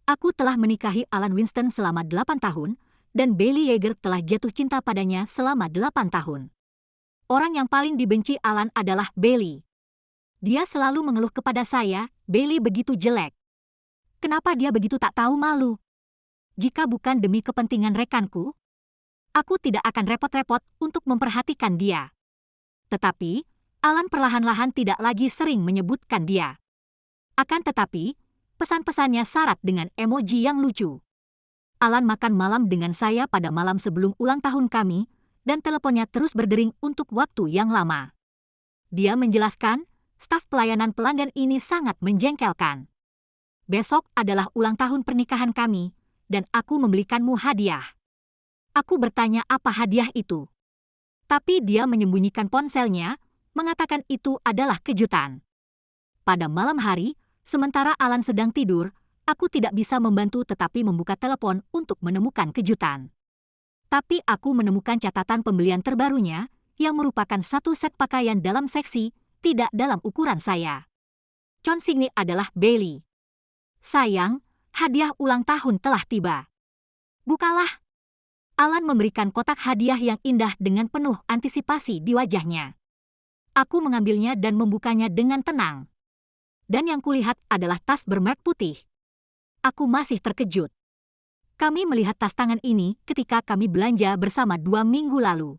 Aku telah menikahi Alan Winston selama 8 tahun, dan Bailey Yeager telah jatuh cinta padanya selama 8 tahun. Orang yang paling dibenci Alan adalah Bailey. Dia selalu mengeluh kepada saya, Bailey begitu jelek. Kenapa dia begitu tak tahu malu? Jika bukan demi kepentingan rekanku, aku tidak akan repot-repot untuk memperhatikan dia. Tetapi, Alan perlahan-lahan tidak lagi sering menyebutkan dia. Akan tetapi, pesan-pesannya syarat dengan emoji yang lucu. Alan makan malam dengan saya pada malam sebelum ulang tahun kami, dan teleponnya terus berdering untuk waktu yang lama. Dia menjelaskan, staf pelayanan pelanggan ini sangat menjengkelkan. Besok adalah ulang tahun pernikahan kami, dan aku membelikanmu hadiah. Aku bertanya apa hadiah itu. Tapi dia menyembunyikan ponselnya, mengatakan itu adalah kejutan. Pada malam hari, sementara Alan sedang tidur, aku tidak bisa membantu tetapi membuka telepon untuk menemukan kejutan. Tapi aku menemukan catatan pembelian terbarunya, yang merupakan satu set pakaian dalam seksi, tidak dalam ukuran saya. Consigne adalah Bailey. Sayang, hadiah ulang tahun telah tiba. Bukalah. Alan memberikan kotak hadiah yang indah dengan penuh antisipasi di wajahnya. Aku mengambilnya dan membukanya dengan tenang. Dan yang kulihat adalah tas bermerek putih. Aku masih terkejut. Kami melihat tas tangan ini ketika kami belanja bersama 2 minggu lalu.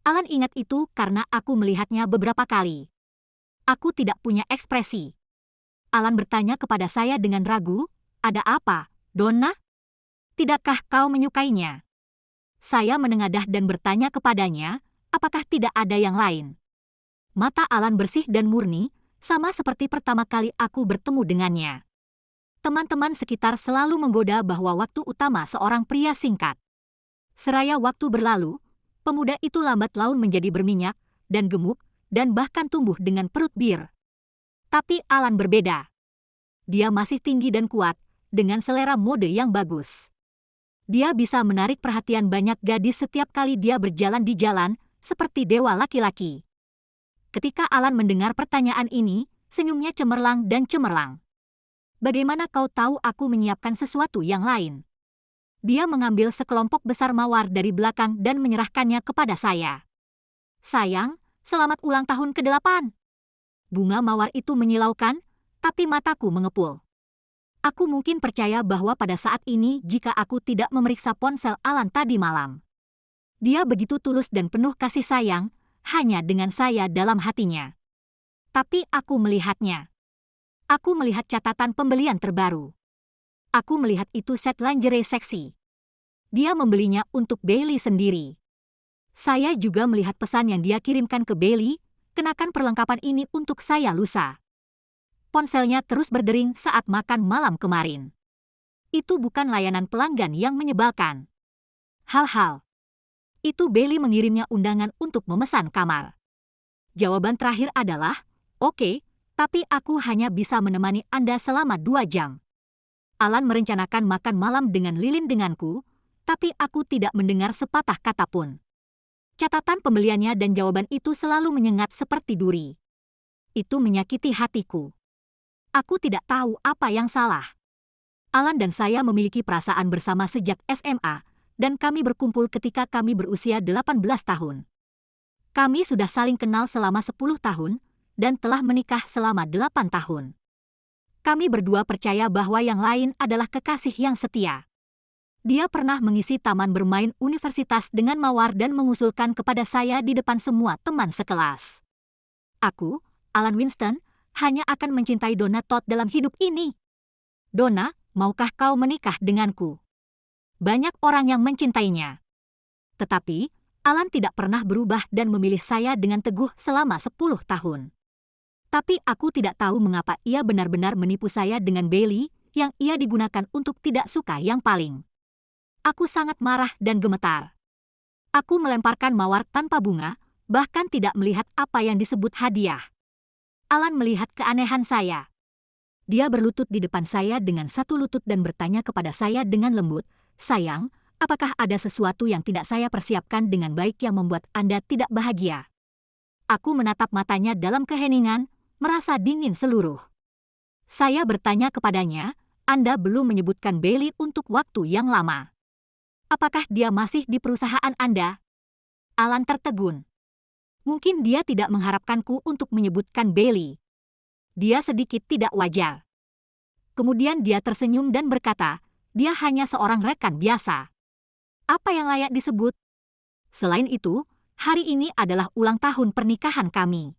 Alan ingat itu karena aku melihatnya beberapa kali. Aku tidak punya ekspresi. Alan bertanya kepada saya dengan ragu, "Ada apa, Donna? Tidakkah kau menyukainya?" Saya menengadah dan bertanya kepadanya, apakah tidak ada yang lain. Mata Alan bersih dan murni, sama seperti pertama kali aku bertemu dengannya. Teman-teman sekitar selalu menggoda bahwa waktu utama seorang pria singkat. Seraya waktu berlalu, pemuda itu lambat laun menjadi berminyak, dan gemuk, dan bahkan tumbuh dengan perut bir. Tapi Alan berbeda. Dia masih tinggi dan kuat, dengan selera mode yang bagus. Dia bisa menarik perhatian banyak gadis setiap kali dia berjalan di jalan, seperti dewa laki-laki. Ketika Alan mendengar pertanyaan ini, senyumnya cemerlang dan cemerlang. "Bagaimana kau tahu aku menyiapkan sesuatu yang lain?" Dia mengambil sekelompok besar mawar dari belakang dan menyerahkannya kepada saya. "Sayang, selamat ulang tahun ke-8." Bunga mawar itu menyilaukan, tapi mataku mengepul. Aku mungkin percaya bahwa pada saat ini jika aku tidak memeriksa ponsel Alan tadi malam. Dia begitu tulus dan penuh kasih sayang, hanya dengan saya dalam hatinya. Tapi aku melihatnya. Aku melihat catatan pembelian terbaru. Aku melihat itu set lingerie seksi. Dia membelinya untuk Bailey sendiri. Saya juga melihat pesan yang dia kirimkan ke Bailey, "Kenakan perlengkapan ini untuk saya lusa." Ponselnya terus berdering saat makan malam kemarin. Itu bukan layanan pelanggan yang menyebalkan. Hal-hal. Itu Bailey mengirimnya undangan untuk memesan kamar. Jawaban terakhir adalah, "Oke, tapi aku hanya bisa menemani Anda selama 2 jam. Alan merencanakan makan malam dengan lilin denganku, tapi aku tidak mendengar sepatah kata pun. Catatan pembeliannya dan jawaban itu selalu menyengat seperti duri. Itu menyakiti hatiku. Aku tidak tahu apa yang salah. Alan dan saya memiliki perasaan bersama sejak SMA, dan kami berkumpul ketika kami berusia 18 tahun. Kami sudah saling kenal selama 10 tahun, dan telah menikah selama 8 tahun. Kami berdua percaya bahwa yang lain adalah kekasih yang setia. Dia pernah mengisi taman bermain universitas dengan mawar dan mengusulkan kepada saya di depan semua teman sekelas. Aku, Alan Winston, hanya akan mencintai Donna Todd dalam hidup ini. "Donna, maukah kau menikah denganku?" Banyak orang yang mencintainya. Tetapi, Alan tidak pernah berubah dan memilih saya dengan teguh selama 10 tahun. Tapi aku tidak tahu mengapa ia benar-benar menipu saya dengan Bailey, yang ia digunakan untuk tidak suka yang paling. Aku sangat marah dan gemetar. Aku melemparkan mawar tanpa bunga, bahkan tidak melihat apa yang disebut hadiah. Alan melihat keanehan saya. Dia berlutut di depan saya dengan satu lutut dan bertanya kepada saya dengan lembut, "Sayang, apakah ada sesuatu yang tidak saya persiapkan dengan baik yang membuat Anda tidak bahagia?" Aku menatap matanya dalam keheningan, merasa dingin seluruh. Saya bertanya kepadanya, Anda belum menyebutkan Bailey untuk waktu yang lama. Apakah dia masih di perusahaan Anda? Alan tertegun. Mungkin dia tidak mengharapkanku untuk menyebutkan Bailey. Dia sedikit tidak wajar. Kemudian dia tersenyum dan berkata, dia hanya seorang rekan biasa. Apa yang layak disebut? Selain itu, hari ini adalah ulang tahun pernikahan kami.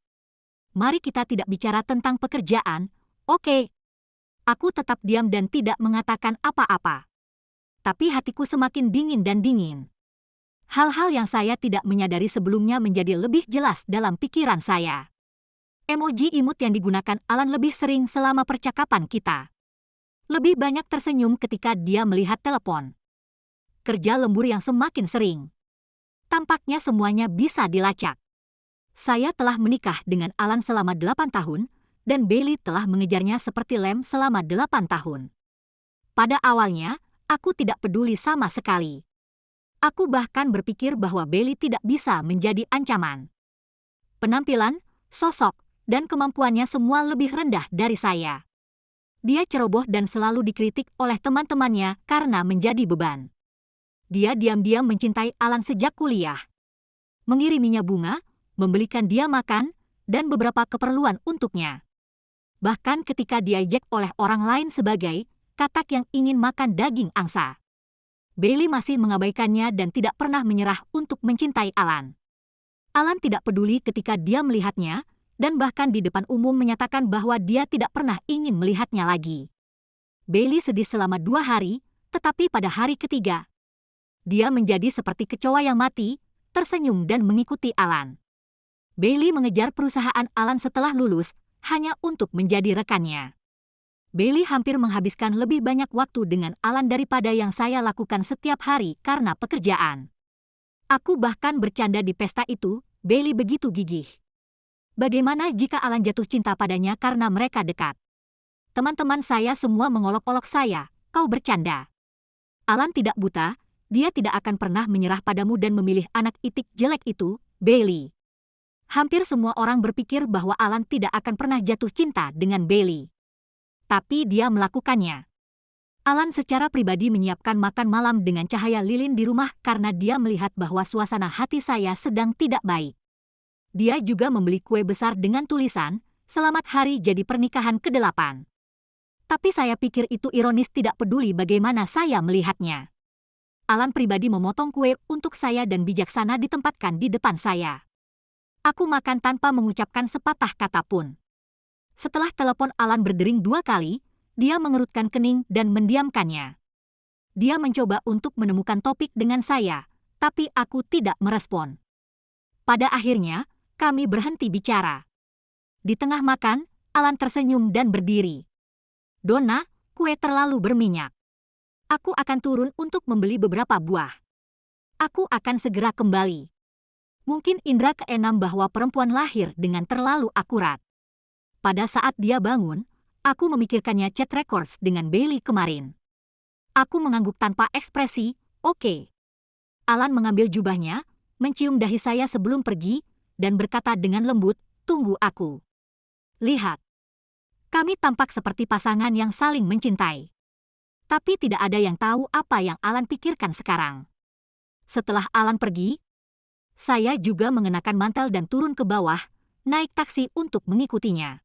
Mari kita tidak bicara tentang pekerjaan, oke? Aku tetap diam dan tidak mengatakan apa-apa. Tapi hatiku semakin dingin dan dingin. Hal-hal yang saya tidak menyadari sebelumnya menjadi lebih jelas dalam pikiran saya. Emoji imut yang digunakan Alan lebih sering selama percakapan kita. Lebih banyak tersenyum ketika dia melihat telepon. Kerja lembur yang semakin sering. Tampaknya semuanya bisa dilacak. Saya telah menikah dengan Alan selama 8 tahun, dan Bailey telah mengejarnya seperti lem selama 8 tahun. Pada awalnya, aku tidak peduli sama sekali. Aku bahkan berpikir bahwa Bailey tidak bisa menjadi ancaman. Penampilan, sosok, dan kemampuannya semua lebih rendah dari saya. Dia ceroboh dan selalu dikritik oleh teman-temannya karena menjadi beban. Dia diam-diam mencintai Alan sejak kuliah. Mengiriminya bunga, membelikan dia makan, dan beberapa keperluan untuknya. Bahkan ketika diajak oleh orang lain sebagai katak yang ingin makan daging angsa. Bailey masih mengabaikannya dan tidak pernah menyerah untuk mencintai Alan. Alan tidak peduli ketika dia melihatnya, dan bahkan di depan umum menyatakan bahwa dia tidak pernah ingin melihatnya lagi. Bailey sedih selama 2 hari, tetapi pada hari ketiga, dia menjadi seperti kecoa yang mati, tersenyum dan mengikuti Alan. Bailey mengejar perusahaan Alan setelah lulus, hanya untuk menjadi rekannya. Bailey hampir menghabiskan lebih banyak waktu dengan Alan daripada yang saya lakukan setiap hari karena pekerjaan. Aku bahkan bercanda di pesta itu, Bailey begitu gigih. Bagaimana jika Alan jatuh cinta padanya karena mereka dekat? Teman-teman saya semua mengolok-olok saya, kau bercanda. Alan tidak buta, dia tidak akan pernah menyerah padamu dan memilih anak itik jelek itu, Bailey. Hampir semua orang berpikir bahwa Alan tidak akan pernah jatuh cinta dengan Bailey. Tapi dia melakukannya. Alan secara pribadi menyiapkan makan malam dengan cahaya lilin di rumah karena dia melihat bahwa suasana hati saya sedang tidak baik. Dia juga membeli kue besar dengan tulisan, "Selamat hari jadi pernikahan ke-8." Tapi saya pikir itu ironis, tidak peduli bagaimana saya melihatnya. Alan pribadi memotong kue untuk saya dan bijaksana ditempatkan di depan saya. Aku makan tanpa mengucapkan sepatah kata pun. Setelah telepon Alan berdering 2 kali, dia mengerutkan kening dan mendiamkannya. Dia mencoba untuk menemukan topik dengan saya, tapi aku tidak merespon. Pada akhirnya, kami berhenti bicara. Di tengah makan, Alan tersenyum dan berdiri. "Donna, kue terlalu berminyak. Aku akan turun untuk membeli beberapa buah. Aku akan segera kembali." Mungkin indera keenam bahwa perempuan lahir dengan terlalu akurat. Pada saat dia bangun, aku memikirkannya chat records dengan Bailey kemarin. Aku mengangguk tanpa ekspresi, "Oke." Alan mengambil jubahnya, mencium dahi saya sebelum pergi, dan berkata dengan lembut, "Tunggu aku. Lihat. Kami tampak seperti pasangan yang saling mencintai." Tapi tidak ada yang tahu apa yang Alan pikirkan sekarang. Setelah Alan pergi, saya juga mengenakan mantel dan turun ke bawah, naik taksi untuk mengikutinya.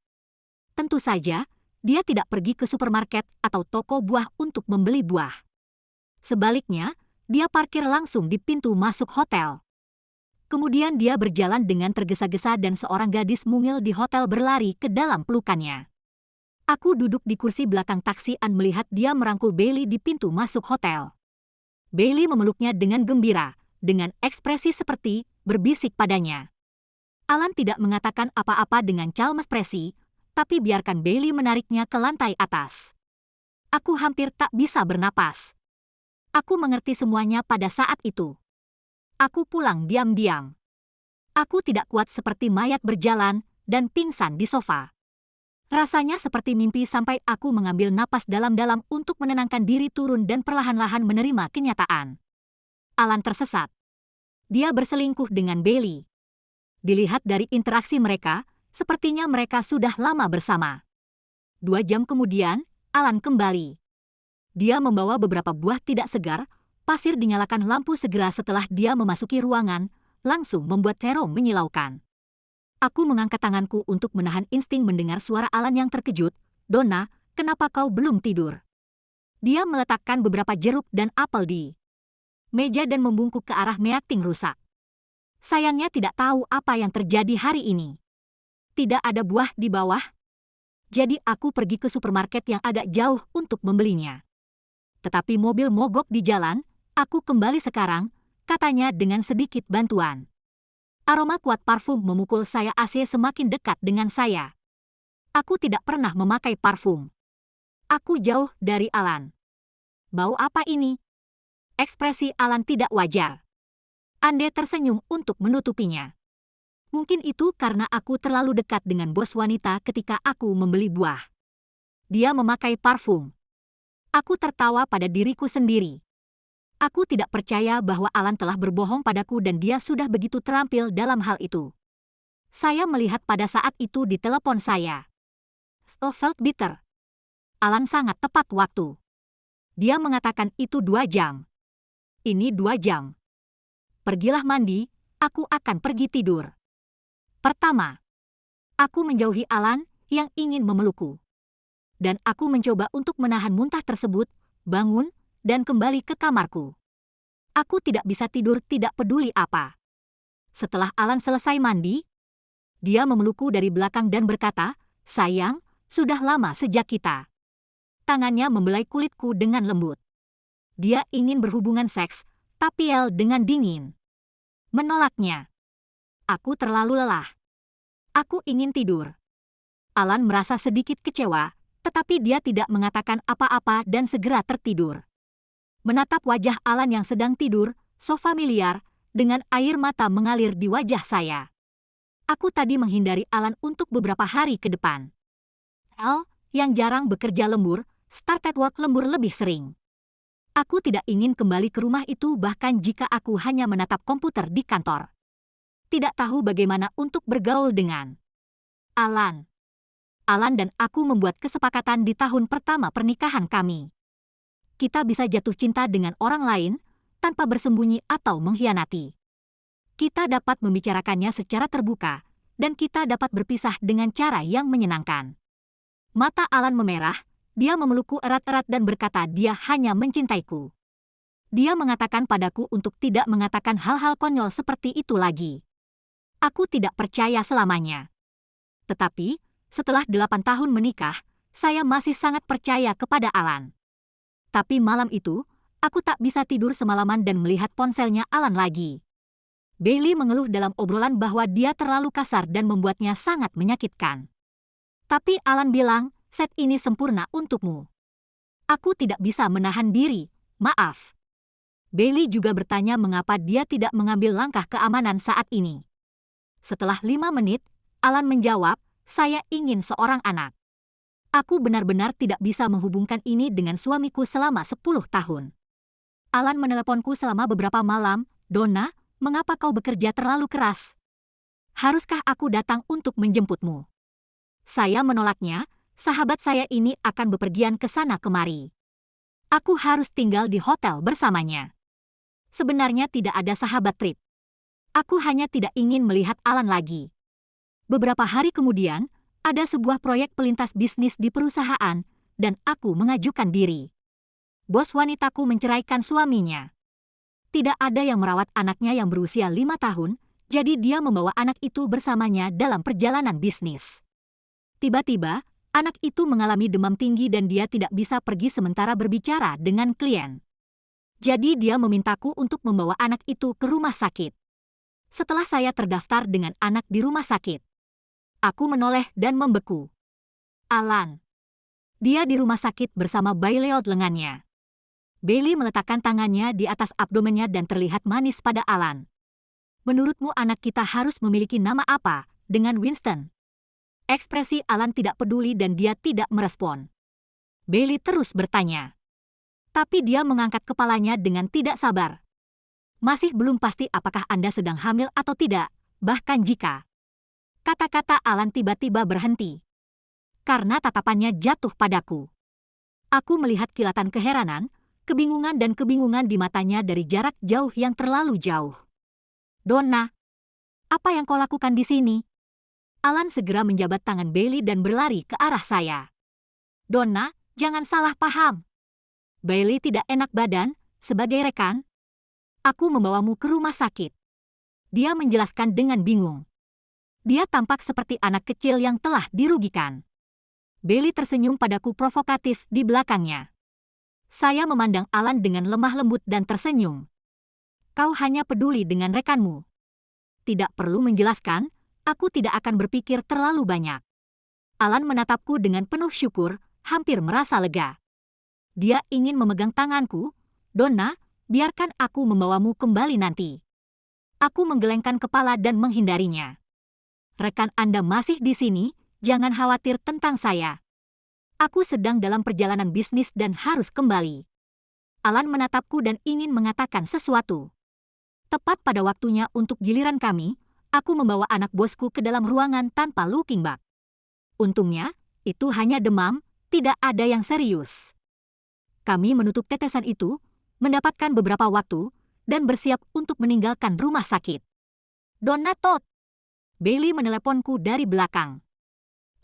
Tentu saja, dia tidak pergi ke supermarket atau toko buah untuk membeli buah. Sebaliknya, dia parkir langsung di pintu masuk hotel. Kemudian dia berjalan dengan tergesa-gesa dan seorang gadis mungil di hotel berlari ke dalam pelukannya. Aku duduk di kursi belakang taksi dan melihat dia merangkul Bailey di pintu masuk hotel. Bailey memeluknya dengan gembira, dengan ekspresi seperti berbisik padanya. Alan tidak mengatakan apa-apa dengan calm ekspresi, tapi biarkan Bailey menariknya ke lantai atas. Aku hampir tak bisa bernapas. Aku mengerti semuanya pada saat itu. Aku pulang diam-diam. Aku tidak kuat seperti mayat berjalan dan pingsan di sofa. Rasanya seperti mimpi sampai aku mengambil napas dalam-dalam untuk menenangkan diri, turun dan perlahan-lahan menerima kenyataan. Alan tersesat. Dia berselingkuh dengan Bailey. Dilihat dari interaksi mereka, sepertinya mereka sudah lama bersama. 2 jam kemudian, Alan kembali. Dia membawa beberapa buah tidak segar, pasir dinyalakan lampu segera setelah dia memasuki ruangan, langsung membuat Tero menyilaukan. Aku mengangkat tanganku untuk menahan insting mendengar suara Alan yang terkejut. Donna, kenapa kau belum tidur? Dia meletakkan beberapa jeruk dan apel di meja dan membungkuk ke arah meeting rusak. Sayangnya tidak tahu apa yang terjadi hari ini. Tidak ada buah di bawah. Jadi aku pergi ke supermarket yang agak jauh untuk membelinya. Tetapi mobil mogok di jalan, aku kembali sekarang, katanya dengan sedikit bantuan. Aroma kuat parfum memukul saya AC semakin dekat dengan saya. Aku tidak pernah memakai parfum. Aku jauh dari Alan. Bau apa ini? Ekspresi Alan tidak wajar. Ande tersenyum untuk menutupinya. Mungkin itu karena aku terlalu dekat dengan bos wanita ketika aku membeli buah. Dia memakai parfum. Aku tertawa pada diriku sendiri. Aku tidak percaya bahwa Alan telah berbohong padaku dan dia sudah begitu terampil dalam hal itu. Saya melihat pada saat itu di telepon saya. So felt bitter. Alan sangat tepat waktu. Dia mengatakan itu 2 jam. Ini 2 jam. Pergilah mandi, aku akan pergi tidur. Pertama, aku menjauhi Alan yang ingin memelukku. Dan aku mencoba untuk menahan muntah tersebut, bangun, dan kembali ke kamarku. Aku tidak bisa tidur tidak peduli apa. Setelah Alan selesai mandi, dia memelukku dari belakang dan berkata, "Sayang, sudah lama sejak kita." Tangannya membelai kulitku dengan lembut. Dia ingin berhubungan seks, tapi El dengan dingin menolaknya. Aku terlalu lelah. Aku ingin tidur. Alan merasa sedikit kecewa, tetapi dia tidak mengatakan apa-apa dan segera tertidur. Menatap wajah Alan yang sedang tidur, so familiar, dengan air mata mengalir di wajah saya. Aku tadi menghindari Alan untuk beberapa hari ke depan. El, yang jarang bekerja lembur, started work lembur lebih sering. Aku tidak ingin kembali ke rumah itu bahkan jika aku hanya menatap komputer di kantor. Tidak tahu bagaimana untuk bergaul dengan Alan. Alan dan aku membuat kesepakatan di tahun pertama pernikahan kami. Kita bisa jatuh cinta dengan orang lain tanpa bersembunyi atau mengkhianati. Kita dapat membicarakannya secara terbuka dan kita dapat berpisah dengan cara yang menyenangkan. Mata Alan memerah. Dia memelukku erat-erat dan berkata dia hanya mencintaiku. Dia mengatakan padaku untuk tidak mengatakan hal-hal konyol seperti itu lagi. Aku tidak percaya selamanya. Tetapi, setelah 8 tahun menikah, saya masih sangat percaya kepada Alan. Tapi malam itu, aku tak bisa tidur semalaman dan melihat ponselnya Alan lagi. Bailey mengeluh dalam obrolan bahwa dia terlalu kasar dan membuatnya sangat menyakitkan. Tapi Alan bilang, set ini sempurna untukmu. Aku tidak bisa menahan diri, maaf. Bailey juga bertanya mengapa dia tidak mengambil langkah keamanan saat ini. Setelah 5 menit, Alan menjawab, saya ingin seorang anak. Aku benar-benar tidak bisa menghubungkan ini dengan suamiku selama 10 tahun. Alan meneleponku selama beberapa malam, Donna, mengapa kau bekerja terlalu keras? Haruskah aku datang untuk menjemputmu? Saya menolaknya. Sahabat saya ini akan bepergian ke sana kemari. Aku harus tinggal di hotel bersamanya. Sebenarnya tidak ada sahabat trip. Aku hanya tidak ingin melihat Alan lagi. Beberapa hari kemudian, ada sebuah proyek pelintas bisnis di perusahaan, dan aku mengajukan diri. Bos wanitaku menceraikan suaminya. Tidak ada yang merawat anaknya yang berusia 5 tahun, jadi dia membawa anak itu bersamanya dalam perjalanan bisnis. Tiba-tiba, anak itu mengalami demam tinggi dan dia tidak bisa pergi sementara berbicara dengan klien. Jadi dia memintaku untuk membawa anak itu ke rumah sakit. Setelah saya terdaftar dengan anak di rumah sakit, aku menoleh dan membeku. Alan. Dia di rumah sakit bersama bayi lewat lengannya. Bailey meletakkan tangannya di atas abdomennya dan terlihat manis pada Alan. Menurutmu anak kita harus memiliki nama apa? Dengan Winston. Ekspresi Alan tidak peduli dan dia tidak merespon. Bailey terus bertanya. Tapi dia mengangkat kepalanya dengan tidak sabar. Masih belum pasti apakah Anda sedang hamil atau tidak, bahkan jika. Kata-kata Alan tiba-tiba berhenti. Karena tatapannya jatuh padaku. Aku melihat kilatan keheranan, kebingungan dan kebingungan di matanya dari jarak jauh yang terlalu jauh. Donna, apa yang kau lakukan di sini? Alan segera menjabat tangan Bailey dan berlari ke arah saya. Donna, jangan salah paham. Bailey tidak enak badan, sebagai rekan. Aku membawamu ke rumah sakit. Dia menjelaskan dengan bingung. Dia tampak seperti anak kecil yang telah dirugikan. Bailey tersenyum padaku provokatif di belakangnya. Saya memandang Alan dengan lemah lembut dan tersenyum. Kau hanya peduli dengan rekanmu. Tidak perlu menjelaskan, aku tidak akan berpikir terlalu banyak. Alan menatapku dengan penuh syukur, hampir merasa lega. Dia ingin memegang tanganku. Donna, biarkan aku membawamu kembali nanti. Aku menggelengkan kepala dan menghindarinya. Rekan Anda masih di sini, jangan khawatir tentang saya. Aku sedang dalam perjalanan bisnis dan harus kembali. Alan menatapku dan ingin mengatakan sesuatu. Tepat pada waktunya untuk giliran kami, aku membawa anak bosku ke dalam ruangan tanpa looking back. Untungnya, itu hanya demam, tidak ada yang serius. Kami menutup tetesan itu, mendapatkan beberapa waktu, dan bersiap untuk meninggalkan rumah sakit. Donna Todd. Bailey meneleponku dari belakang.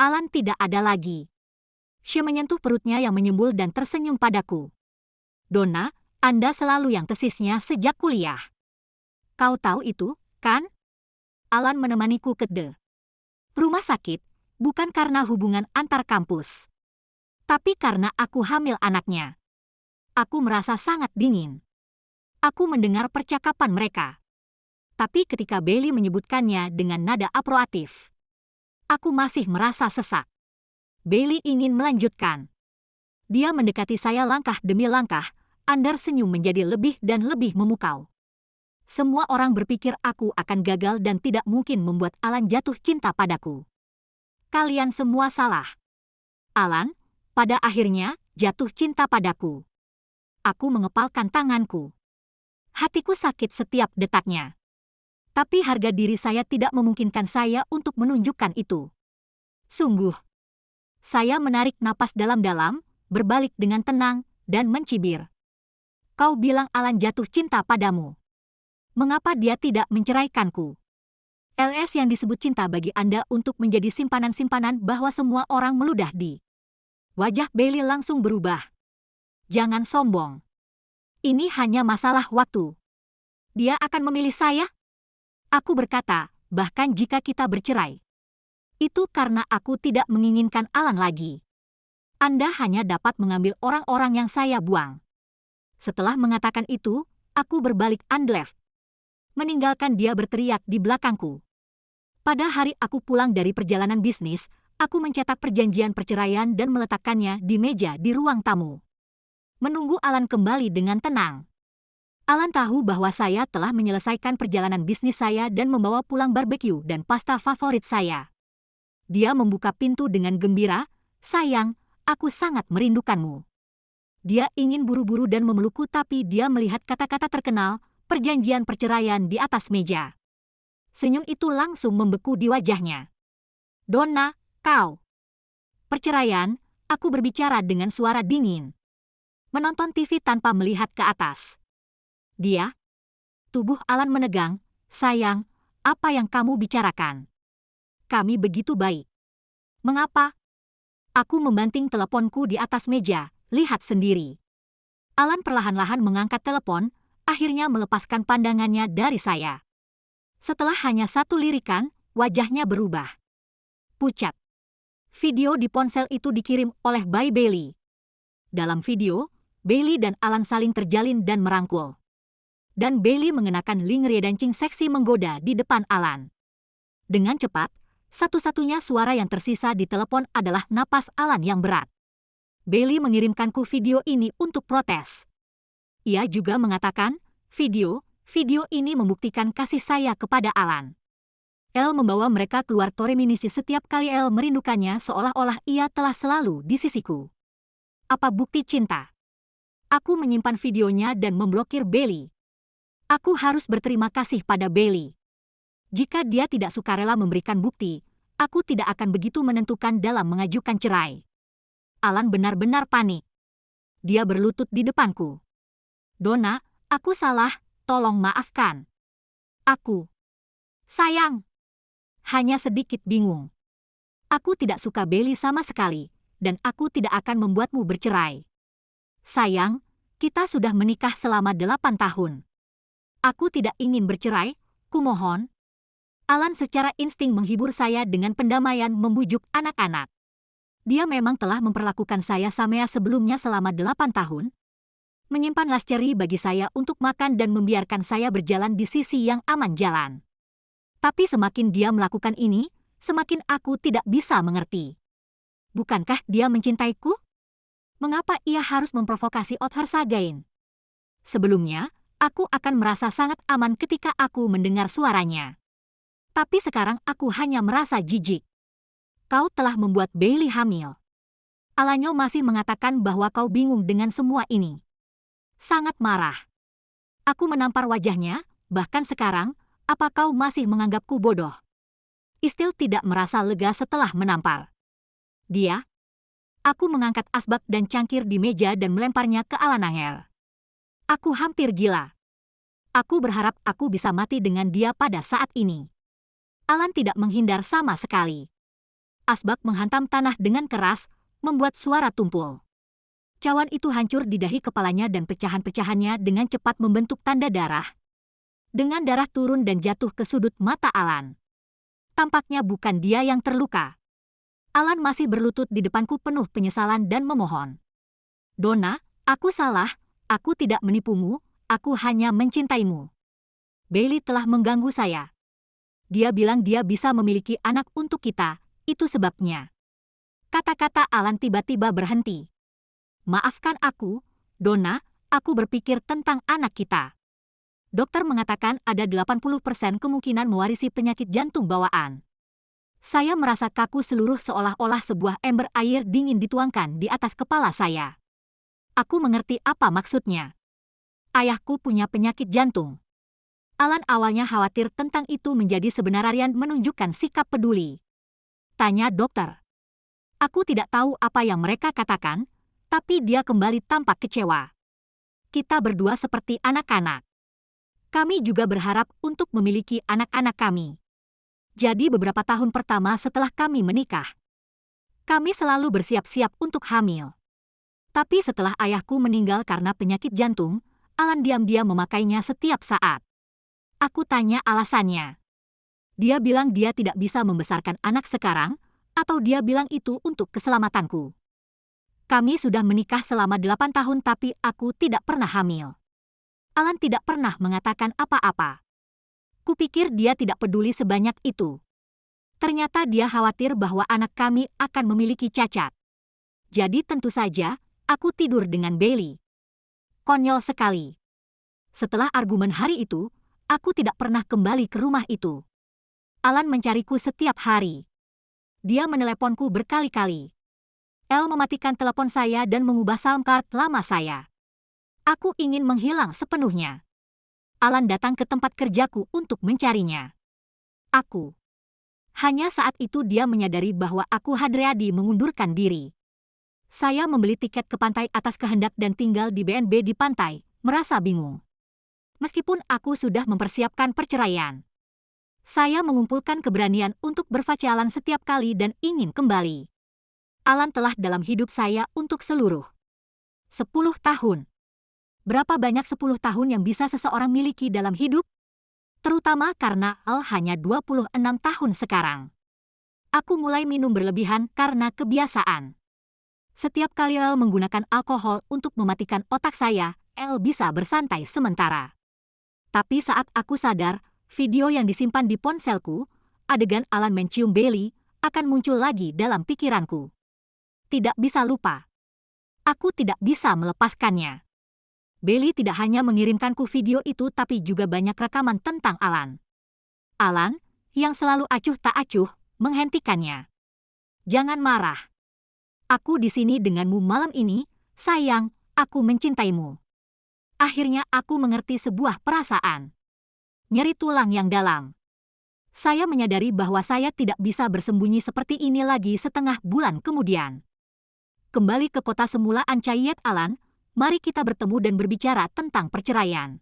Alan tidak ada lagi. She menyentuh perutnya yang menyembul dan tersenyum padaku. Donna, Anda selalu yang tesisnya sejak kuliah. Kau tahu itu, kan? Alan menemaniku ke rumah sakit, bukan karena hubungan antar kampus. Tapi karena aku hamil anaknya. Aku merasa sangat dingin. Aku mendengar percakapan mereka. Tapi ketika Bailey menyebutkannya dengan nada aproatif, aku masih merasa sesak. Bailey ingin melanjutkan. Dia mendekati saya langkah demi langkah, Andar senyum menjadi lebih dan lebih memukau. Semua orang berpikir aku akan gagal dan tidak mungkin membuat Alan jatuh cinta padaku. Kalian semua salah. Alan, pada akhirnya, jatuh cinta padaku. Aku mengepalkan tanganku. Hatiku sakit setiap detaknya. Tapi harga diri saya tidak memungkinkan saya untuk menunjukkan itu. Sungguh. Saya menarik napas dalam-dalam, berbalik dengan tenang, dan mencibir. Kau bilang Alan jatuh cinta padamu. Mengapa dia tidak menceraikanku? LS yang disebut cinta bagi Anda untuk menjadi simpanan-simpanan bahwa semua orang meludah di. Wajah Bailey langsung berubah. Jangan sombong. Ini hanya masalah waktu. Dia akan memilih saya? Aku berkata, bahkan jika kita bercerai. Itu karena aku tidak menginginkan Alan lagi. Anda hanya dapat mengambil orang-orang yang saya buang. Setelah mengatakan itu, aku berbalik and left. Meninggalkan dia berteriak di belakangku. Pada hari aku pulang dari perjalanan bisnis, aku mencetak perjanjian perceraian dan meletakkannya di meja di ruang tamu. Menunggu Alan kembali dengan tenang. Alan tahu bahwa saya telah menyelesaikan perjalanan bisnis saya dan membawa pulang barbeque dan pasta favorit saya. Dia membuka pintu dengan gembira, sayang, aku sangat merindukanmu. Dia ingin buru-buru dan memelukku tapi dia melihat kata-kata terkenal, perjanjian perceraian di atas meja. Senyum itu langsung membeku di wajahnya. Donna, kau. Perceraian, aku berbicara dengan suara dingin. Menonton TV tanpa melihat ke atas. Dia. Tubuh Alan menegang, sayang, apa yang kamu bicarakan? Kami begitu baik. Mengapa? Aku membanting teleponku di atas meja, lihat sendiri. Alan perlahan-lahan mengangkat telepon, akhirnya melepaskan pandangannya dari saya. Setelah hanya satu lirikan, wajahnya berubah. Pucat. Video di ponsel itu dikirim oleh Bay Bailey. Dalam video, Bailey dan Alan saling terjalin dan merangkul. Dan Bailey mengenakan lingerie dancing seksi menggoda di depan Alan. Dengan cepat, satu-satunya suara yang tersisa di telepon adalah napas Alan yang berat. Bailey mengirimkanku video ini untuk protes. Ia juga mengatakan, video ini membuktikan kasih saya kepada Alan. Elle membawa mereka keluar Torreminici setiap kali Elle merindukannya seolah-olah ia telah selalu di sisiku. Apa bukti cinta? Aku menyimpan videonya dan memblokir Bailey. Aku harus berterima kasih pada Bailey. Jika dia tidak sukarela memberikan bukti, aku tidak akan begitu menentukan dalam mengajukan cerai. Alan benar-benar panik. dia berlutut di depanku. Donna, aku salah, tolong maafkan. Aku. Sayang. Hanya sedikit bingung. Aku tidak suka Bailey sama sekali, dan aku tidak akan membuatmu bercerai. Sayang, kita sudah menikah selama 8 tahun. Aku tidak ingin bercerai, kumohon. Alan secara insting menghibur saya dengan pendamaian membujuk anak-anak. Dia memang telah memperlakukan saya samea sebelumnya selama 8 tahun. Menyimpan lasceri bagi saya untuk makan dan membiarkan saya berjalan di sisi yang aman jalan. Tapi semakin dia melakukan ini, semakin aku tidak bisa mengerti. Bukankah dia mencintaiku? Mengapa ia harus memprovokasi Othar Sagain? Sebelumnya, aku akan merasa sangat aman ketika aku mendengar suaranya. Tapi sekarang aku hanya merasa jijik. Kau telah membuat Bailey hamil. Alanyo masih mengatakan bahwa kau bingung dengan semua ini. Sangat marah. Aku menampar wajahnya, bahkan sekarang, apa kau masih menganggapku bodoh? Istil tidak merasa lega setelah menampar. Dia. Aku mengangkat asbak dan cangkir di meja dan melemparnya ke Alan. Aku hampir gila. Aku berharap aku bisa mati dengan dia pada saat ini. Alan tidak menghindar sama sekali. Asbak menghantam tanah dengan keras, membuat suara tumpul. Cawan itu hancur di dahi kepalanya dan pecahan-pecahannya dengan cepat membentuk tanda darah. Dengan darah turun dan jatuh ke sudut mata Alan. Tampaknya bukan dia yang terluka. Alan masih berlutut di depanku penuh penyesalan dan memohon. Donna, aku salah, aku tidak menipumu, aku hanya mencintaimu. Bailey telah mengganggu saya. Dia bilang dia bisa memiliki anak untuk kita, itu sebabnya. Kata-kata Alan tiba-tiba berhenti. Maafkan aku, Donna, aku berpikir tentang anak kita. Dokter mengatakan ada 80% kemungkinan mewarisi penyakit jantung bawaan. Saya merasa kaku seluruh seolah-olah sebuah ember air dingin dituangkan di atas kepala saya. Aku mengerti apa maksudnya. Ayahku punya penyakit jantung. Alan awalnya khawatir tentang itu menjadi sebenarnya menunjukkan sikap peduli. Tanya dokter. Aku tidak tahu apa yang mereka katakan, tapi dia kembali tampak kecewa. Kita berdua seperti anak-anak. Kami juga berharap untuk memiliki anak-anak kami. Jadi beberapa tahun pertama setelah kami menikah, kami selalu bersiap-siap untuk hamil. Tapi setelah ayahku meninggal karena penyakit jantung, Alan diam-diam memakainya setiap saat. Aku tanya alasannya. Dia bilang dia tidak bisa membesarkan anak sekarang, atau dia bilang itu untuk keselamatanku. Kami sudah menikah selama 8 tahun tapi aku tidak pernah hamil. Alan tidak pernah mengatakan apa-apa. Kupikir dia tidak peduli sebanyak itu. Ternyata dia khawatir bahwa anak kami akan memiliki cacat. Jadi tentu saja, aku tidur dengan Bailey. Konyol sekali. Setelah argumen hari itu, aku tidak pernah kembali ke rumah itu. Alan mencariku setiap hari. Dia meneleponku berkali-kali. El mematikan telepon saya dan mengubah SIM card lama saya. Aku ingin menghilang sepenuhnya. Alan datang ke tempat kerjaku untuk mencarinya. Aku. Hanya saat itu dia menyadari bahwa aku Hadriadi mengundurkan diri. Saya membeli tiket ke pantai atas kehendak dan tinggal di BNB di pantai, merasa bingung. Meskipun aku sudah mempersiapkan perceraian. Saya mengumpulkan keberanian untuk berpacaran setiap kali dan ingin kembali. Alan telah dalam hidup saya untuk seluruh 10 tahun. Berapa banyak 10 tahun yang bisa seseorang miliki dalam hidup? Terutama karena Al hanya 26 tahun sekarang. Aku mulai minum berlebihan karena kebiasaan. Setiap kali Al menggunakan alkohol untuk mematikan otak saya, Al bisa bersantai sementara. Tapi saat aku sadar, video yang disimpan di ponselku, adegan Alan mencium Bailey, akan muncul lagi dalam pikiranku. Tidak bisa lupa. Aku tidak bisa melepaskannya. Bailey tidak hanya mengirimkanku video itu tapi juga banyak rekaman tentang Alan. Alan, yang selalu acuh tak acuh, menghentikannya. Jangan marah. Aku di sini denganmu malam ini, sayang, aku mencintaimu. Akhirnya aku mengerti sebuah perasaan. Nyeri tulang yang dalam. Saya menyadari bahwa saya tidak bisa bersembunyi seperti ini lagi setengah bulan kemudian. Kembali ke kota semula Ancayet Alan, Mari kita bertemu dan berbicara tentang perceraian.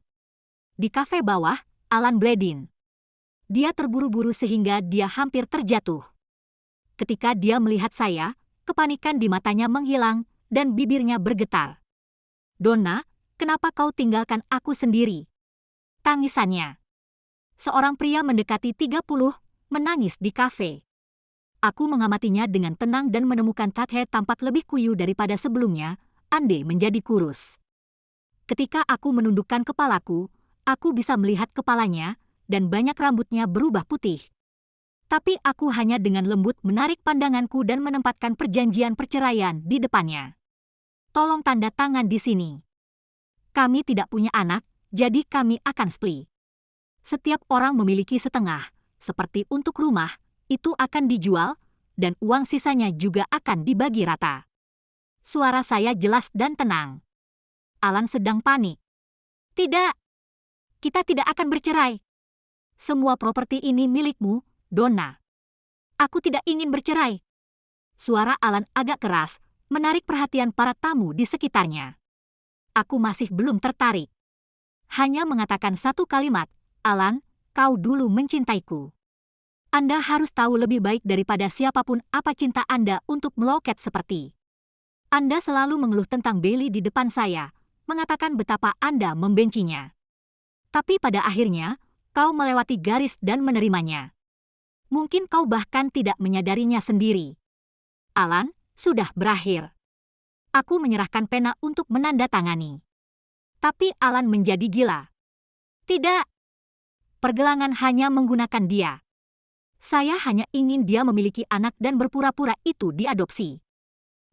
Di kafe bawah, Alan Bledin. Dia terburu-buru sehingga dia hampir terjatuh. Ketika dia melihat saya, kepanikan di matanya menghilang dan bibirnya bergetar. Donna, kenapa kau tinggalkan aku sendiri? Tangisannya. Seorang pria mendekati 30, menangis di kafe. Aku mengamatinya dengan tenang dan menemukan Tathe tampak lebih kuyu daripada sebelumnya, Ande menjadi kurus. Ketika aku menundukkan kepalaku, aku bisa melihat kepalanya, dan banyak rambutnya berubah putih. Tapi aku hanya dengan lembut menarik pandanganku dan menempatkan perjanjian perceraian di depannya. Tolong tanda tangan di sini. Kami tidak punya anak, jadi kami akan split. Setiap orang memiliki setengah, seperti untuk rumah, itu akan dijual, dan uang sisanya juga akan dibagi rata. Suara saya jelas dan tenang. Alan sedang panik. Tidak. Kita tidak akan bercerai. Semua properti ini milikmu, Donna. Aku tidak ingin bercerai. Suara Alan agak keras, menarik perhatian para tamu di sekitarnya. Aku masih belum tertarik. Hanya mengatakan satu kalimat, Alan, kau dulu mencintaiku. Anda harus tahu lebih baik daripada siapapun apa cinta Anda untuk meloket seperti. Anda selalu mengeluh tentang Bailey di depan saya, mengatakan betapa Anda membencinya. Tapi pada akhirnya, kau melewati garis dan menerimanya. Mungkin kau bahkan tidak menyadarinya sendiri. Alan, sudah berakhir. Aku menyerahkan pena untuk menandatangani. Tapi Alan menjadi gila. Tidak. Pergelangan hanya menggunakan dia. Saya hanya ingin dia memiliki anak dan berpura-pura itu diadopsi.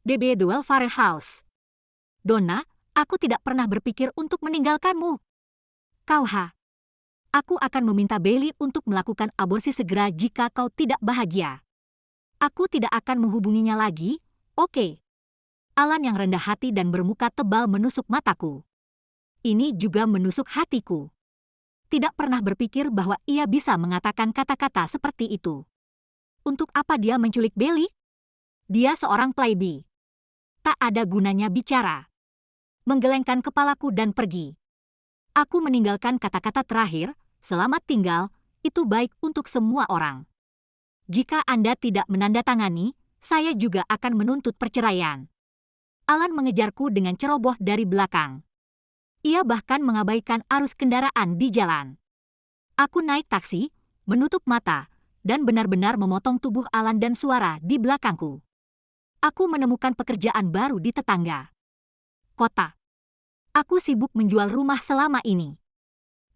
DB The Welfare House. Donna, aku tidak pernah berpikir untuk meninggalkanmu. Aku akan meminta Bailey untuk melakukan aborsi segera jika kau tidak bahagia. Aku tidak akan menghubunginya lagi, oke? Alan yang rendah hati dan bermuka tebal menusuk mataku. Ini juga menusuk hatiku. Tidak pernah berpikir bahwa ia bisa mengatakan kata-kata seperti itu. Untuk apa dia menculik Bailey? Dia seorang playboy. Tak ada gunanya bicara. Menggelengkan kepalaku dan pergi. Aku meninggalkan kata-kata terakhir, selamat tinggal, itu baik untuk semua orang. Jika Anda tidak menandatangani, saya juga akan menuntut perceraian. Alan mengejarku dengan ceroboh dari belakang. Ia bahkan mengabaikan arus kendaraan di jalan. Aku naik taksi, menutup mata, dan benar-benar memotong tubuh Alan dan suara di belakangku. Aku menemukan pekerjaan baru di tetangga kota. Aku sibuk menjual rumah selama ini.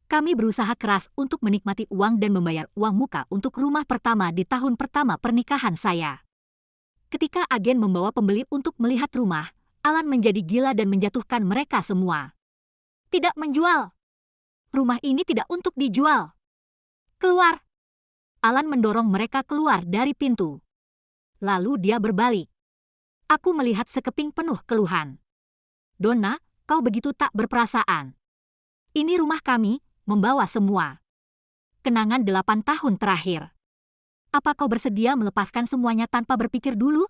Kami berusaha keras untuk menikmati uang dan membayar uang muka untuk rumah pertama di tahun pertama pernikahan saya. Ketika agen membawa pembeli untuk melihat rumah, Alan menjadi gila dan menjatuhkan mereka semua. Tidak menjual. Rumah ini tidak untuk dijual. Keluar. Alan mendorong mereka keluar dari pintu. Lalu dia berbalik. Aku melihat sekeping penuh keluhan. Donna, kau begitu tak berperasaan. Ini rumah kami, membawa semua. Kenangan 8 tahun terakhir. Apa kau bersedia melepaskan semuanya tanpa berpikir dulu?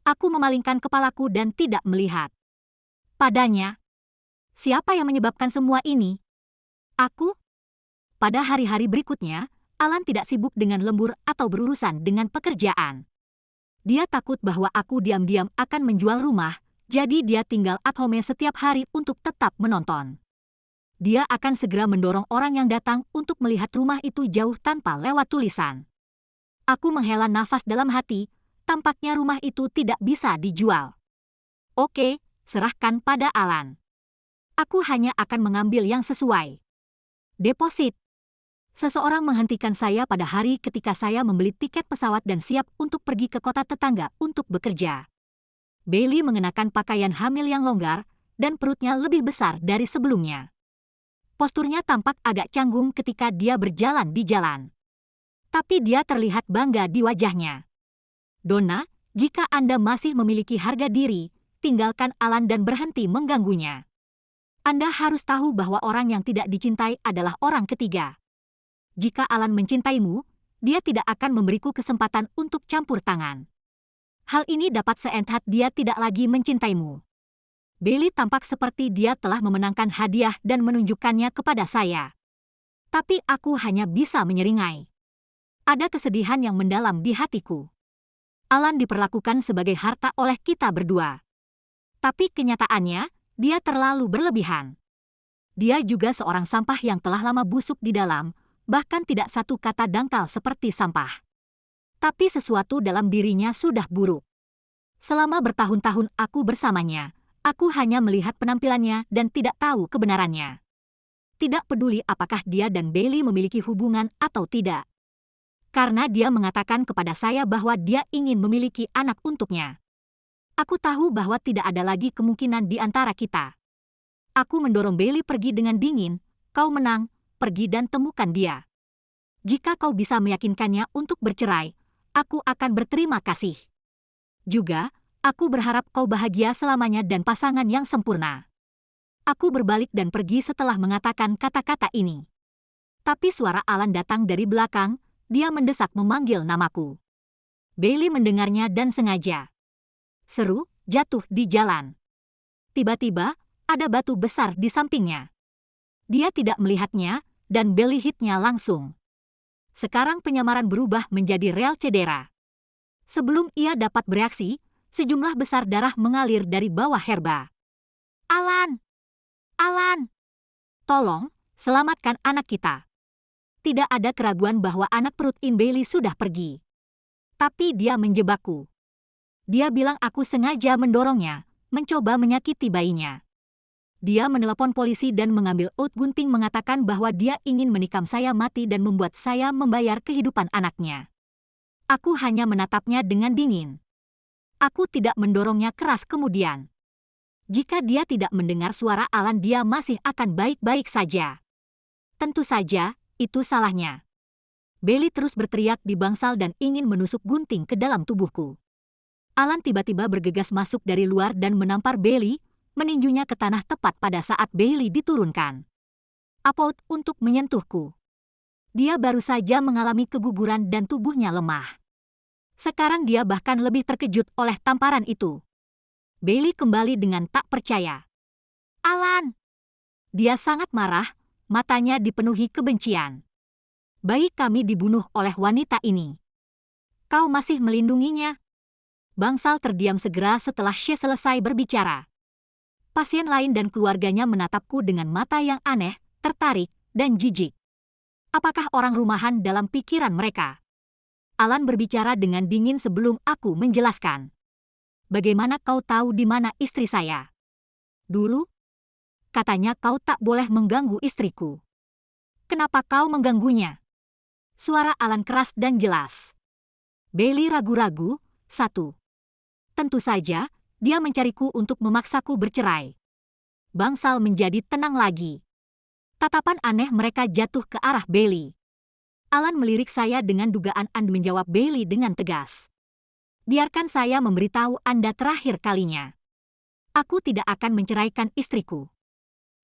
Aku memalingkan kepalaku dan tidak melihat padanya. Siapa yang menyebabkan semua ini? Aku? Pada hari-hari berikutnya, Alan tidak sibuk dengan lembur atau berurusan dengan pekerjaan. Dia takut bahwa aku diam-diam akan menjual rumah, jadi dia tinggal at home setiap hari untuk tetap menonton. Dia akan segera mendorong orang yang datang untuk melihat rumah itu jauh tanpa lewat tulisan. Aku menghela nafas dalam hati, tampaknya rumah itu tidak bisa dijual. Oke, serahkan pada Alan. Aku hanya akan mengambil yang sesuai. Deposit. Seseorang menghentikan saya pada hari ketika saya membeli tiket pesawat dan siap untuk pergi ke kota tetangga untuk bekerja. Bailey mengenakan pakaian hamil yang longgar, dan perutnya lebih besar dari sebelumnya. Posturnya tampak agak canggung ketika dia berjalan di jalan. Tapi dia terlihat bangga di wajahnya. Donna, jika Anda masih memiliki harga diri, tinggalkan Alan dan berhenti mengganggunya. Anda harus tahu bahwa orang yang tidak dicintai adalah orang ketiga. Jika Alan mencintaimu, dia tidak akan memberiku kesempatan untuk campur tangan. Hal ini dapat seentat dia tidak lagi mencintaimu. Bailey tampak seperti dia telah memenangkan hadiah dan menunjukkannya kepada saya. Tapi aku hanya bisa menyeringai. Ada kesedihan yang mendalam di hatiku. Alan diperlakukan sebagai harta oleh kita berdua. Tapi kenyataannya, dia terlalu berlebihan. Dia juga seorang sampah yang telah lama busuk di dalam, bahkan tidak satu kata dangkal seperti sampah. Tapi sesuatu dalam dirinya sudah buruk. Selama bertahun-tahun aku bersamanya, aku hanya melihat penampilannya dan tidak tahu kebenarannya. Tidak peduli apakah dia dan Bailey memiliki hubungan atau tidak. Karena dia mengatakan kepada saya bahwa dia ingin memiliki anak untuknya. Aku tahu bahwa tidak ada lagi kemungkinan di antara kita. Aku mendorong Bailey pergi dengan dingin. Kau menang, pergi dan temukan dia. Jika kau bisa meyakinkannya untuk bercerai, aku akan berterima kasih. Juga, aku berharap kau bahagia selamanya dan pasangan yang sempurna. Aku berbalik dan pergi setelah mengatakan kata-kata ini. Tapi suara Alan datang dari belakang, dia mendesak memanggil namaku. Bailey mendengarnya dan sengaja seru, jatuh di jalan. Tiba-tiba, ada batu besar di sampingnya. Dia tidak melihatnya, dan Bailey hit-nya langsung. Sekarang penyamaran berubah menjadi rel cedera. Sebelum ia dapat bereaksi, sejumlah besar darah mengalir dari bawah herba. Alan! Alan! Tolong, selamatkan anak kita. Tidak ada keraguan bahwa anak perut In Bailey sudah pergi. Tapi dia menjebakku. Dia bilang aku sengaja mendorongnya, mencoba menyakiti bayinya. Dia menelepon polisi dan mengambil out gunting mengatakan bahwa dia ingin menikam saya mati dan membuat saya membayar kehidupan anaknya. Aku hanya menatapnya dengan dingin. Aku tidak mendorongnya keras kemudian. Jika dia tidak mendengar suara Alan, dia masih akan baik-baik saja. Tentu saja, itu salahnya. Bailey terus berteriak di bangsal dan ingin menusuk gunting ke dalam tubuhku. Alan tiba-tiba bergegas masuk dari luar dan menampar Bailey, meninjunya ke tanah tepat pada saat Bailey diturunkan. Apaut untuk menyentuhku. Dia baru saja mengalami keguguran dan tubuhnya lemah. Sekarang dia bahkan lebih terkejut oleh tamparan itu. Bailey kembali dengan tak percaya. Alan! Dia sangat marah, matanya dipenuhi kebencian. Bayi kami dibunuh oleh wanita ini. Kau masih melindunginya? Bangsal terdiam segera setelah She selesai berbicara. Pasien lain dan keluarganya menatapku dengan mata yang aneh, tertarik, dan jijik. Apakah orang rumahan dalam pikiran mereka? Alan berbicara dengan dingin sebelum aku menjelaskan. Bagaimana kau tahu di mana istri saya? Dulu, katanya kau tak boleh mengganggu istriku. Kenapa kau mengganggunya? Suara Alan keras dan jelas. Bailey ragu-ragu, satu. Tentu saja, dia mencariku untuk memaksaku bercerai. Bangsal menjadi tenang lagi. Tatapan aneh mereka jatuh ke arah Bailey. Alan melirik saya dengan dugaan Anda, menjawab Bailey dengan tegas. Biarkan saya memberitahu Anda terakhir kalinya. Aku tidak akan menceraikan istriku.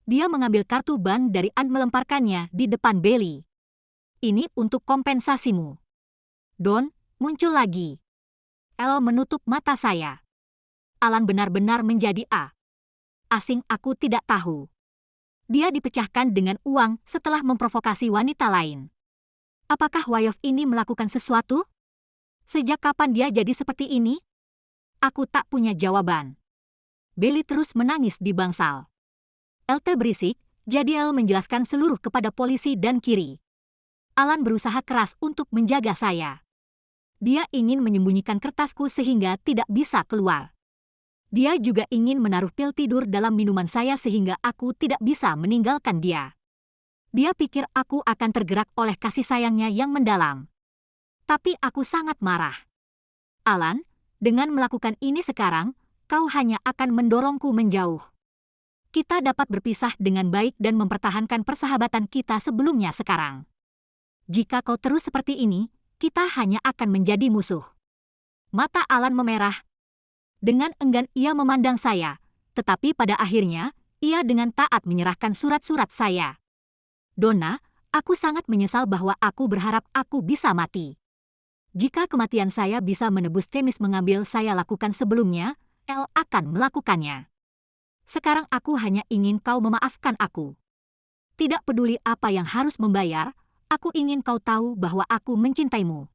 Dia mengambil kartu ban dari Anda melemparkannya di depan Bailey. Ini untuk kompensasimu. Don, muncul lagi. El menutup mata saya. Alan benar-benar menjadi asing, aku tidak tahu. Dia dipecahkan dengan uang setelah memprovokasi wanita lain. Apakah Wayof ini melakukan sesuatu? Sejak kapan dia jadi seperti ini? Aku tak punya jawaban. Bailey terus menangis di bangsal. LT berisik, jadi El menjelaskan seluruh kepada polisi dan kiri. Alan berusaha keras untuk menjaga saya. Dia ingin menyembunyikan kertasku sehingga tidak bisa keluar. Dia juga ingin menaruh pil tidur dalam minuman saya sehingga aku tidak bisa meninggalkan dia. Dia pikir aku akan tergerak oleh kasih sayangnya yang mendalam. Tapi aku sangat marah. Alan, dengan melakukan ini sekarang, kau hanya akan mendorongku menjauh. Kita dapat berpisah dengan baik dan mempertahankan persahabatan kita sebelumnya sekarang. Jika kau terus seperti ini, kita hanya akan menjadi musuh. Mata Alan memerah. Dengan enggan ia memandang saya, tetapi pada akhirnya, ia dengan taat menyerahkan surat-surat saya. Donna, aku sangat menyesal bahwa aku berharap aku bisa mati. Jika kematian saya bisa menebus Temis mengambil saya lakukan sebelumnya, El akan melakukannya. Sekarang aku hanya ingin kau memaafkan aku. Tidak peduli apa yang harus membayar, aku ingin kau tahu bahwa aku mencintaimu.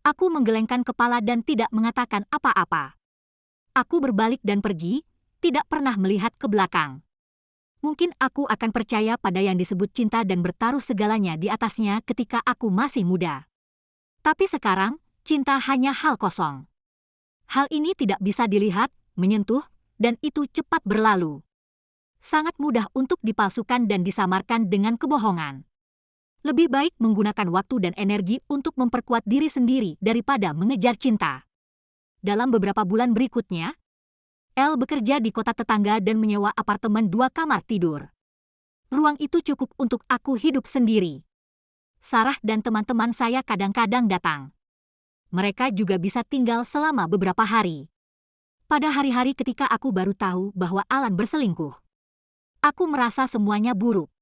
Aku menggelengkan kepala dan tidak mengatakan apa-apa. Aku berbalik dan pergi, tidak pernah melihat ke belakang. Mungkin aku akan percaya pada yang disebut cinta dan bertaruh segalanya di atasnya ketika aku masih muda. Tapi sekarang, cinta hanya hal kosong. Hal ini tidak bisa dilihat, menyentuh, dan itu cepat berlalu. Sangat mudah untuk dipalsukan dan disamarkan dengan kebohongan. Lebih baik menggunakan waktu dan energi untuk memperkuat diri sendiri daripada mengejar cinta. Dalam beberapa bulan berikutnya, Elle bekerja di kota tetangga dan menyewa apartemen 2 kamar tidur. Ruang itu cukup untuk aku hidup sendiri. Sarah dan teman-teman saya kadang-kadang datang. Mereka juga bisa tinggal selama beberapa hari. Pada hari-hari ketika aku baru tahu bahwa Alan berselingkuh, aku merasa semuanya buruk.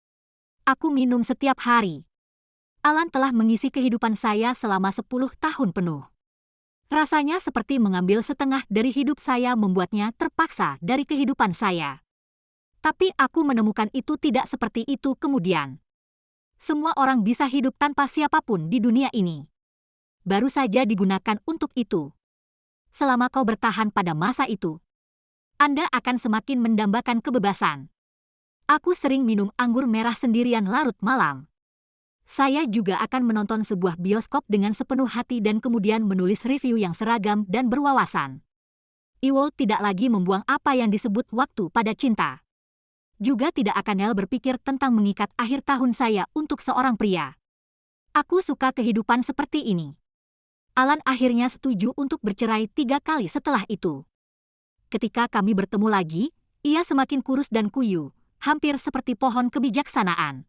Aku minum setiap hari. Alan telah mengisi kehidupan saya selama 10 tahun penuh. Rasanya seperti mengambil setengah dari hidup saya membuatnya terpaksa dari kehidupan saya. Tapi aku menemukan itu tidak seperti itu kemudian. Semua orang bisa hidup tanpa siapapun di dunia ini. Baru saja digunakan untuk itu. Selama kau bertahan pada masa itu, Anda akan semakin mendambakan kebebasan. Aku sering minum anggur merah sendirian larut malam. Saya juga akan menonton sebuah bioskop dengan sepenuh hati dan kemudian menulis review yang seragam dan berwawasan. Ewald tidak lagi membuang apa yang disebut waktu pada cinta. Juga tidak akan Elle berpikir tentang mengikat akhir tahun saya untuk seorang pria. Aku suka kehidupan seperti ini. Alan akhirnya setuju untuk bercerai 3 kali setelah itu. Ketika kami bertemu lagi, ia semakin kurus dan kuyu, hampir seperti pohon kebijaksanaan.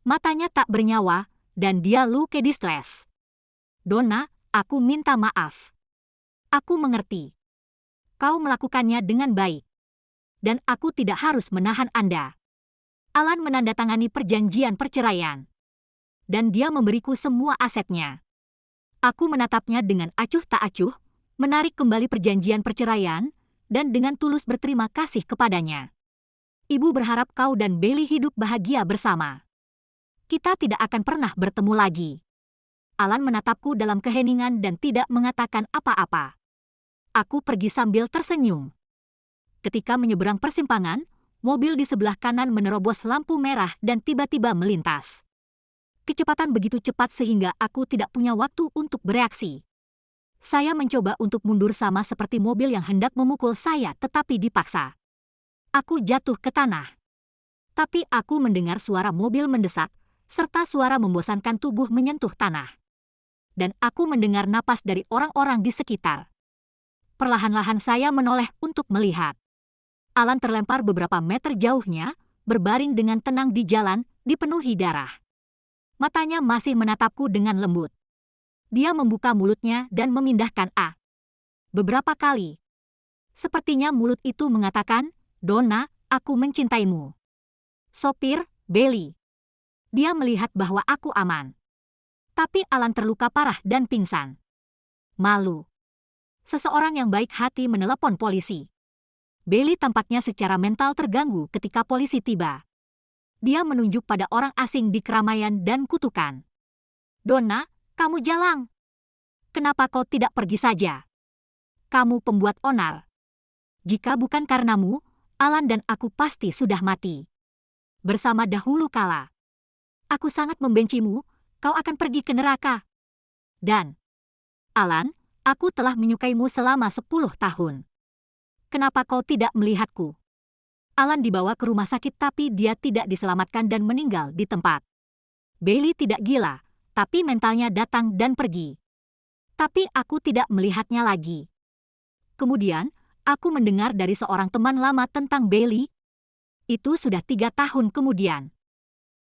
Matanya tak bernyawa, dan dia luke distres. Donna, aku minta maaf. Aku mengerti. Kau melakukannya dengan baik. Dan aku tidak harus menahan Anda. Alan menandatangani perjanjian perceraian. Dan dia memberiku semua asetnya. Aku menatapnya dengan acuh tak acuh, menarik kembali perjanjian perceraian, dan dengan tulus berterima kasih kepadanya. Ibu berharap kau dan Bailey hidup bahagia bersama. Kita tidak akan pernah bertemu lagi. Alan menatapku dalam keheningan dan tidak mengatakan apa-apa. Aku pergi sambil tersenyum. Ketika menyeberang persimpangan, mobil di sebelah kanan menerobos lampu merah dan tiba-tiba melintas. Kecepatan begitu cepat sehingga aku tidak punya waktu untuk bereaksi. Saya mencoba untuk mundur sama seperti mobil yang hendak memukul saya tetapi dipaksa. Aku jatuh ke tanah. Tapi aku mendengar suara mobil mendesak, serta suara membosankan tubuh menyentuh tanah. Dan aku mendengar napas dari orang-orang di sekitar. Perlahan-lahan saya menoleh untuk melihat. Alan terlempar beberapa meter jauhnya, berbaring dengan tenang di jalan, dipenuhi darah. Matanya masih menatapku dengan lembut. Dia membuka mulutnya dan memindahkan A. Beberapa kali. Sepertinya mulut itu mengatakan, Donna, aku mencintaimu. Sopir, Bailey. Dia melihat bahwa aku aman. Tapi Alan terluka parah dan pingsan. Malu. Seseorang yang baik hati menelepon polisi. Bailey tampaknya secara mental terganggu ketika polisi tiba. Dia menunjuk pada orang asing di keramaian dan kutukan. Donna, kamu jalang. Kenapa kau tidak pergi saja? Kamu pembuat onar. Jika bukan karenamu, Alan dan aku pasti sudah mati. Bersama dahulu kala. Aku sangat membencimu, kau akan pergi ke neraka. Dan, Alan, aku telah menyukaimu selama 10 tahun. Kenapa kau tidak melihatku? Alan dibawa ke rumah sakit tapi dia tidak diselamatkan dan meninggal di tempat. Bailey tidak gila, tapi mentalnya datang dan pergi. Tapi aku tidak melihatnya lagi. Kemudian, aku mendengar dari seorang teman lama tentang Bailey. Itu sudah 3 tahun kemudian.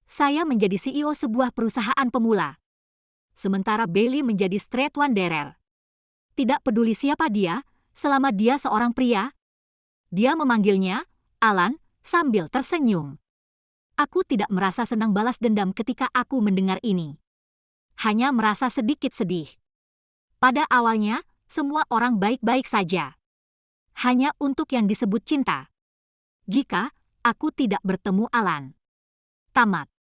Saya menjadi CEO sebuah perusahaan pemula. Sementara Bailey menjadi straight wanderer. Tidak peduli siapa dia, selama dia seorang pria. Dia memanggilnya, Alan, sambil tersenyum. Aku tidak merasa senang balas dendam ketika aku mendengar ini. Hanya merasa sedikit sedih. Pada awalnya, semua orang baik-baik saja. Hanya untuk yang disebut cinta. jika aku tidak bertemu Alan. Tamat.